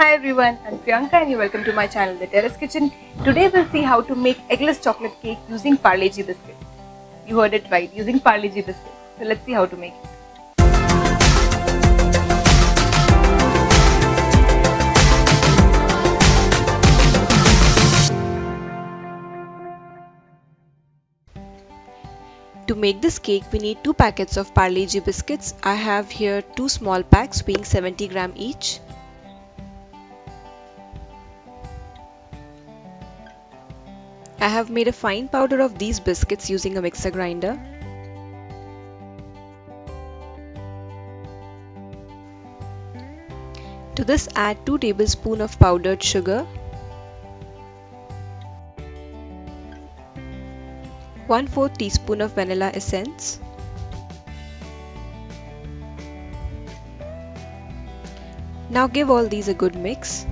Hi everyone, I'm Priyanka and you're welcome to my channel The Terrace Kitchen. Today we'll see how to make eggless chocolate cake using Parle G biscuits. You heard it right, using Parle G biscuits. So let's see how to make it. To make this cake, we need 2 packets of Parle G biscuits. I have here 2 small packs weighing 70 gram each. I have made a fine powder of these biscuits using a mixer grinder. To this, add 2 tablespoons of powdered sugar, 1/4 teaspoon of vanilla essence, now give all these a good mix.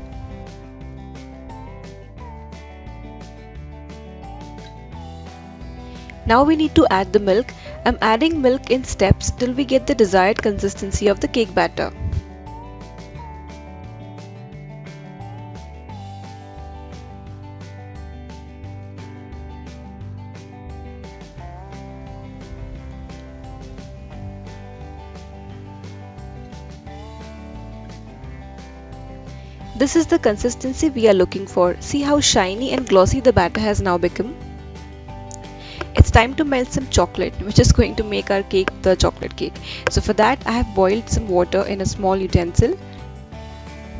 Now we need to add the milk. I'm adding milk in steps till we get the desired consistency of the cake batter. This is the consistency we are looking for. See how shiny and glossy the batter has now become. It's time to melt some chocolate, which is going to make our cake the chocolate cake. So for that, I have boiled some water in a small utensil.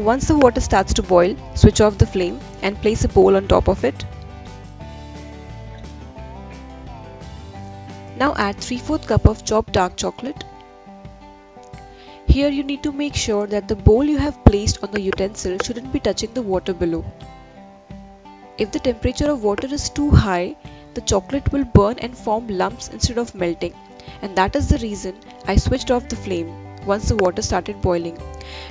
Once the water starts to boil, switch off the flame and place a bowl on top of it. Now add 3/4 cup of chopped dark chocolate. Here you need to make sure that the bowl you have placed on the utensil shouldn't be touching the water below. If the temperature of water is too high, the chocolate will burn and form lumps instead of melting, and that is the reason I switched off the flame once the water started boiling.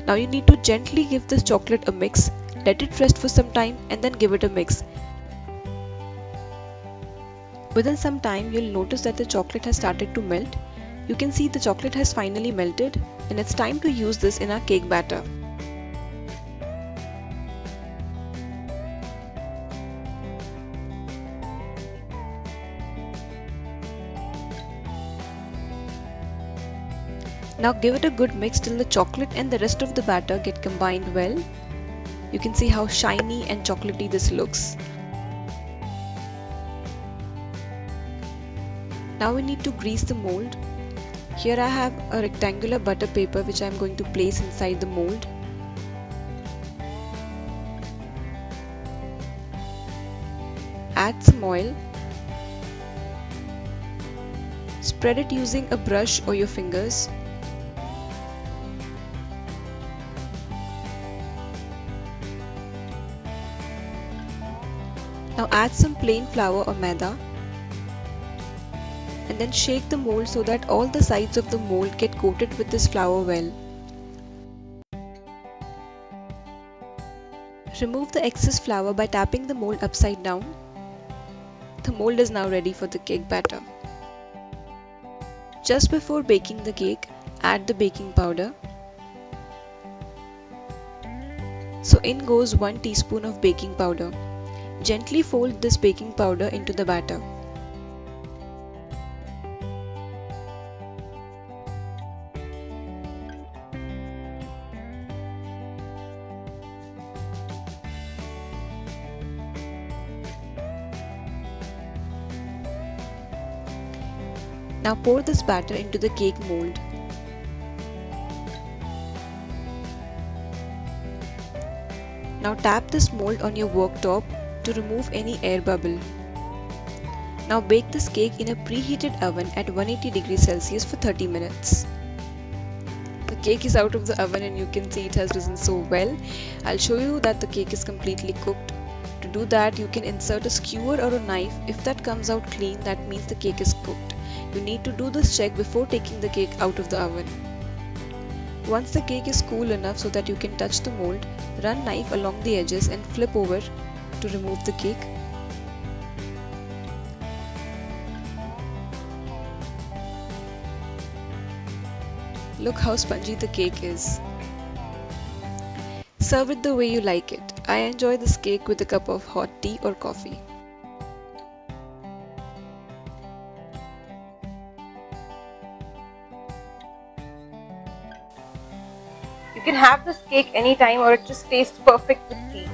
Now you need to gently give this chocolate a mix, let it rest for some time and then give it a mix. Within some time you'll notice that the chocolate has started to melt. You can see the chocolate has finally melted and it's time to use this in our cake batter. Now give it a good mix till the chocolate and the rest of the batter get combined well. You can see how shiny and chocolatey this looks. Now we need to grease the mold. Here I have a rectangular butter paper which I am going to place inside the mold. Add some oil. Spread it using a brush or your fingers. Now add some plain flour or maida. And then shake the mold so that all the sides of the mold get coated with this flour well. Remove the excess flour by tapping the mold upside down. The mold is now ready for the cake batter. Just before baking the cake, add the baking powder. So in goes 1 teaspoon of baking powder. Gently fold this baking powder into the batter. Now pour this batter into the cake mold. Now tap this mold on your worktop to remove any air bubble. Now bake this cake in a preheated oven at 180 degrees Celsius for 30 minutes. The cake is out of the oven and you can see it has risen so well. I'll show you that the cake is completely cooked. To do that, you can insert a skewer or a knife. If that comes out clean, that means the cake is cooked. You need to do this check before taking the cake out of the oven. Once the cake is cool enough so that you can touch the mold, run knife along the edges and flip over to remove the cake. Look how spongy the cake is. Serve it the way you like it. I enjoy this cake with a cup of hot tea or coffee. You can have this cake anytime or it just tastes perfect with tea.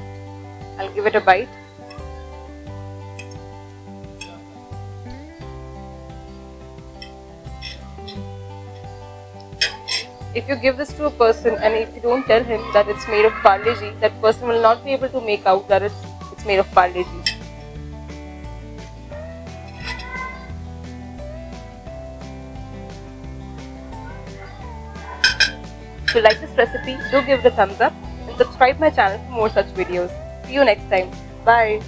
I'll give it a bite. If you give this to a person and if you don't tell him that it's made of Parle G, that person will not be able to make out that it's made of Parle G. If you like this recipe, do give it a thumbs up and subscribe my channel for more such videos. See you next time. Bye.